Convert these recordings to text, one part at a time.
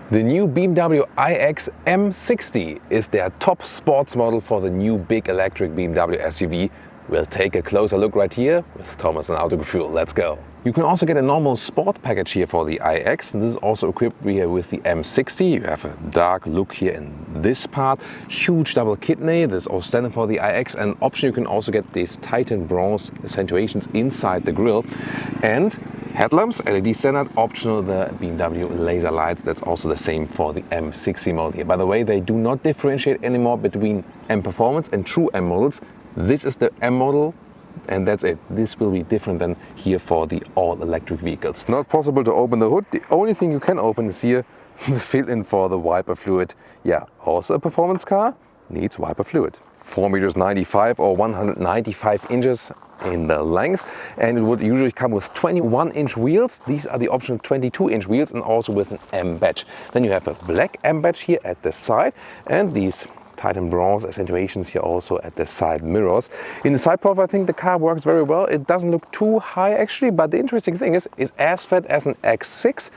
The new BMW iX M60 is their top sports model for the new big electric BMW SUV. We'll take a closer look right here with Thomas and Autogefühl. Let's go. You can also get a normal sport package here for the iX, and this is also equipped here with the M60. You have a dark look here in this part, huge double kidney, this is all standard for the iX, and option you can also get these Titan bronze accentuations inside the grille. And headlamps, LED standard, optional the BMW laser lights, that's also the same for the M60 model here. By the way, they do not differentiate anymore between M Performance and true M models. This is the M model and that's it. This will be different than here for the all-electric vehicles. Not possible to open the hood. The only thing you can open is here the fill-in for the wiper fluid. Yeah, also a performance car needs wiper fluid. 4,95 m or 195 inches in the length, and it would usually come with 21-inch wheels. These are the optional 22-inch wheels and also with an M badge. Then you have a black M badge here at the side and these Titan bronze accentuations here also at the side mirrors. In the side profile, I think the car works very well. It doesn't look too high actually, but the interesting thing is it's as fat as an X6,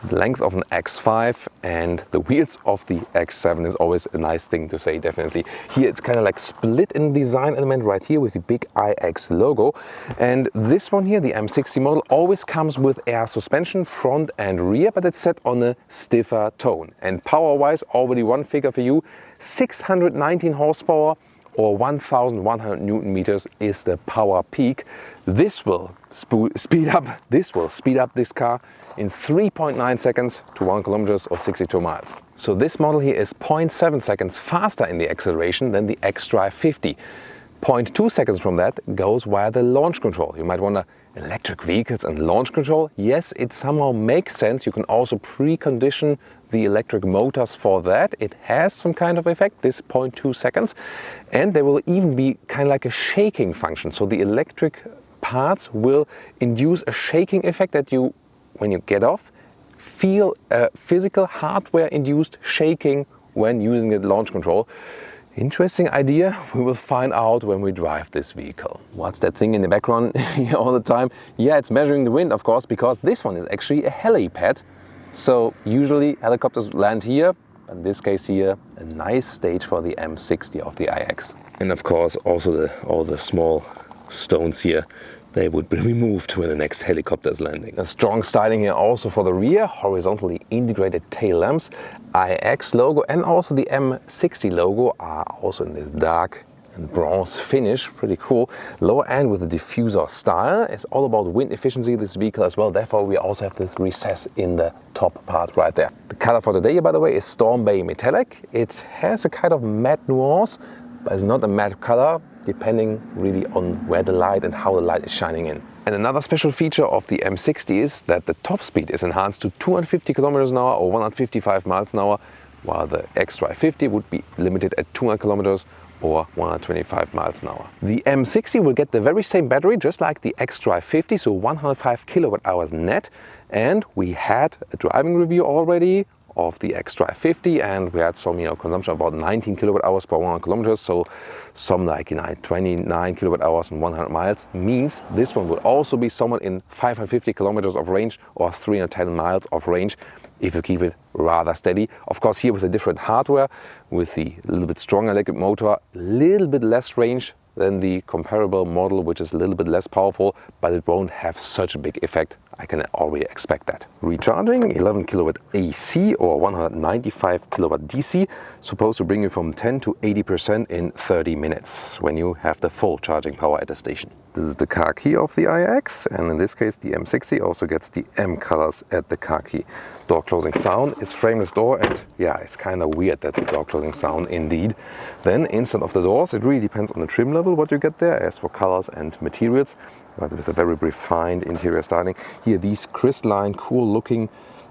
the length of an X5, and the wheels of the X7 is always a nice thing to say, definitely. Here it's kind of like split in design element right here with the big iX logo. And this one here, the M60 model, always comes with air suspension, front and rear, but it's set on a stiffer tone. And power-wise, already one figure for you, 619 horsepower or 1,100 Newton meters is the power peak. This will speed up this car in 3.9 seconds to 1 kilometers or 62 miles. So this model here is 0.7 seconds faster in the acceleration than the xDrive 50. 0.2 seconds from that goes via the launch control. You might wonder, electric vehicles and launch control? Yes, it somehow makes sense. You can also precondition the electric motors for that. It has some kind of effect, this 0.2 seconds. And there will even be kind of like a shaking function. So the electric parts will induce a shaking effect that you, when you get off, feel a physical hardware-induced shaking when using the launch control. Interesting idea. We will find out when we drive this vehicle. What's that thing in the background here all the time? Yeah, it's measuring the wind, of course, because this one is actually a helipad. So usually helicopters land here, but in this case here, a nice stage for the M60 of the iX. And of course also all the small stones here, they would be removed when the next helicopter is landing. A strong styling here also for the rear, horizontally integrated tail lamps, iX logo and also the M60 logo are also in this dark and bronze finish, pretty cool. Lower end with the diffuser style. It's all about wind efficiency, this vehicle as well. Therefore we also have this recess in the top part right there. The color for today, by the way, is Storm Bay Metallic. It has a kind of matte nuance, but it's not a matte color, depending really on where the light and how the light is shining in. And another special feature of the M60 is that the top speed is enhanced to 250 kilometers an hour or 155 miles an hour, while the xDrive 50 would be limited at 200 kilometers or 125 miles an hour. The M60 will get the very same battery, just like the xDrive 50, so 105 kilowatt hours net. And we had a driving review already of the xDrive 50, and we had some consumption about 19 kilowatt hours per 100 kilometers, so some like 29 kilowatt hours and 100 miles means this one would also be somewhere in 550 kilometers of range or 310 miles of range if you keep it rather steady. Of course, here with a different hardware, with the little bit stronger electric motor, a little bit less range than the comparable model, which is a little bit less powerful, but it won't have such a big effect. I can already expect that. Recharging, 11 kilowatt AC or 195 kilowatt DC, supposed to bring you from 10 to 80% in 30 minutes when you have the full charging power at the station. This is the car key of the iX, and in this case the M60 also gets the M colors at the car key. Door closing sound is frameless door, and yeah, it's kind of weird that the door closing sound indeed. Then inside of the doors, it really depends on the trim level what you get there, as for colors and materials, but with a very refined interior styling. Here these crystalline, cool looking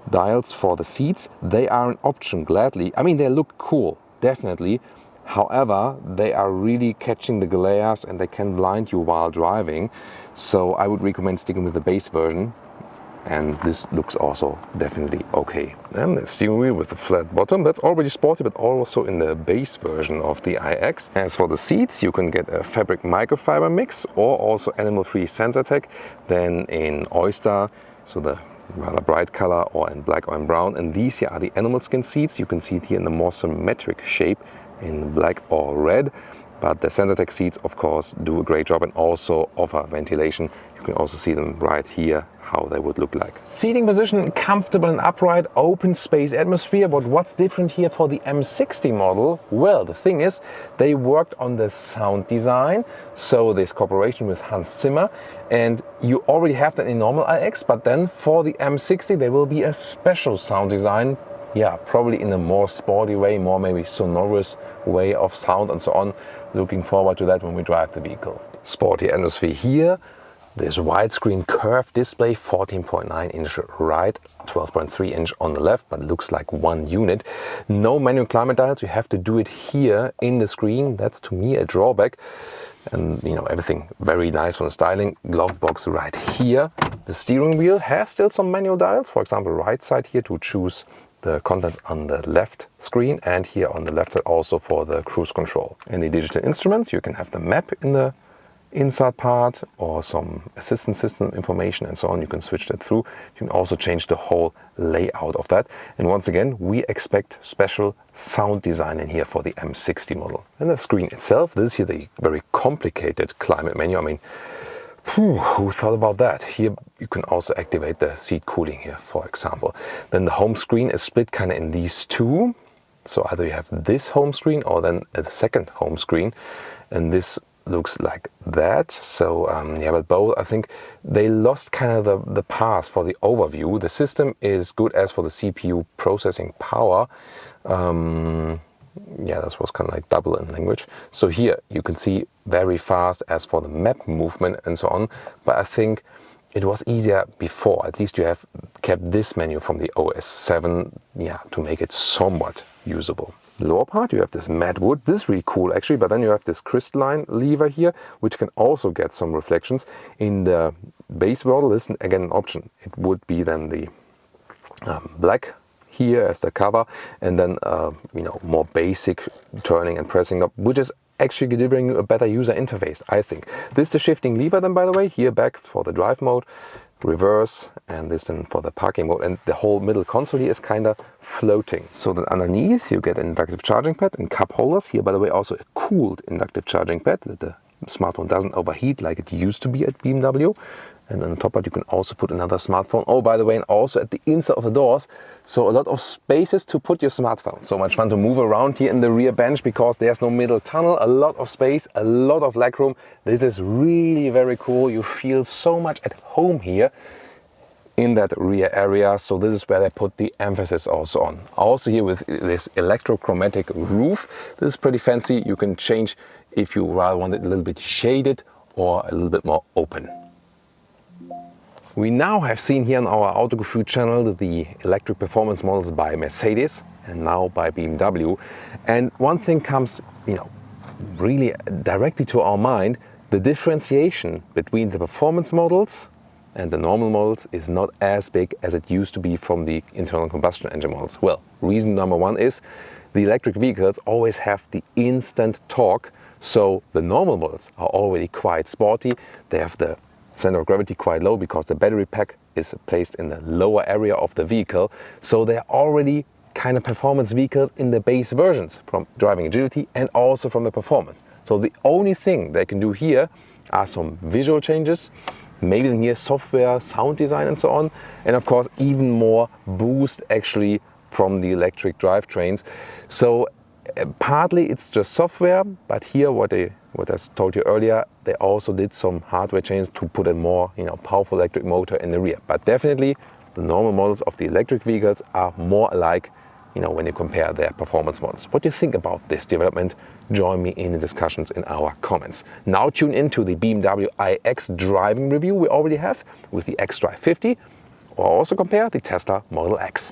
dials for the seats, they are an option gladly. I mean, they look cool, definitely. However, they are really catching the glares and they can blind you while driving. So I would recommend sticking with the base version. And this looks also definitely okay. And the steering wheel with the flat bottom, that's already sporty, but also in the base version of the iX. As for the seats, you can get a fabric microfiber mix or also animal-free sensor tech. Then in Oyster, so the rather bright color or in black or in brown. And these here are the animal skin seats. You can see it here in the more symmetric shape in black or red. But the Sensatec seats, of course, do a great job and also offer ventilation. You can also see them right here, how they would look like. Seating position, comfortable and upright, open space atmosphere. But what's different here for the M60 model? Well, the thing is, they worked on the sound design. So this cooperation with Hans Zimmer. And you already have that in normal iX, but then for the M60, there will be a special sound design. Yeah, probably in a more sporty way, more maybe sonorous way of sound and so on. Looking forward to that when we drive the vehicle. Sporty atmosphere here. This widescreen curved display, 14.9 inch right, 12.3 inch on the left, but looks like one unit. No manual climate dials, you have to do it here in the screen. That's to me a drawback. And you know, everything very nice from the styling. Glove box right here. The steering wheel has still some manual dials, for example, right side here to choose the contents on the left screen, and here on the left side also for the cruise control. In the digital instruments, you can have the map in the inside part or some assistance system information and so on. You can switch that through. You can also change the whole layout of that. And once again, we expect special sound design in here for the M60 model. And the screen itself, this is here the very complicated climate menu. I mean, who thought about that? Here you can also activate the seat cooling here, for example. Then the home screen is split kind of in these two. So either you have this home screen or then a second home screen. And this looks like that. So yeah, but both, I think they lost kind of the path for the overview. The system is good as for the CPU processing power. Yeah, this was kind of like double in language. So here you can see very fast as for the map movement and so on. But I think it was easier before. At least you have kept this menu from the OS7, yeah, to make it somewhat usable. Lower part, you have this matte wood. This is really cool actually, but then you have this crystalline lever here, which can also get some reflections. In the base model, this is again an option. It would be then the black here as the cover, and then you know, more basic turning and pressing up, which is actually delivering you a better user interface, I think. This is the shifting lever then, by the way, here back for the drive mode, reverse, and this then for the parking mode, and the whole middle console here is kind of floating. So then underneath you get an inductive charging pad and cup holders. Here, by the way, also a cooled inductive charging pad that the smartphone doesn't overheat like it used to be at BMW. And on top of it, you can also put another smartphone. Oh, by the way, and also at the inside of the doors. So a lot of spaces to put your smartphone. So much fun to move around here in the rear bench because there's no middle tunnel. A lot of space, a lot of legroom. This is really very cool. You feel so much at home here in that rear area. So this is where they put the emphasis also on. Also here with this electrochromatic roof. This is pretty fancy. You can change if you rather want it a little bit shaded or a little bit more open. We now have seen here on our Autogefühl channel the electric performance models by Mercedes and now by BMW. And one thing comes, you know, really directly to our mind: the differentiation between the performance models and the normal models is not as big as it used to be from the internal combustion engine models. Well, reason number one is the electric vehicles always have the instant torque. So the normal models are already quite sporty. They have the center of gravity quite low because the battery pack is placed in the lower area of the vehicle. So they're already kind of performance vehicles in the base versions, from driving agility and also from the performance. So the only thing they can do here are some visual changes, maybe then here software, sound design and so on, and of course even more boost actually from the electric drivetrains. So partly it's just software, but here what I told you earlier, they also did some hardware changes to put a more, you know, powerful electric motor in the rear. But definitely the normal models of the electric vehicles are more alike, you know, when you compare their performance models. What do you think about this development? Join me in the discussions in our comments. Now tune into the BMW iX driving review we already have with the xDrive 50, or also compare the Tesla Model X.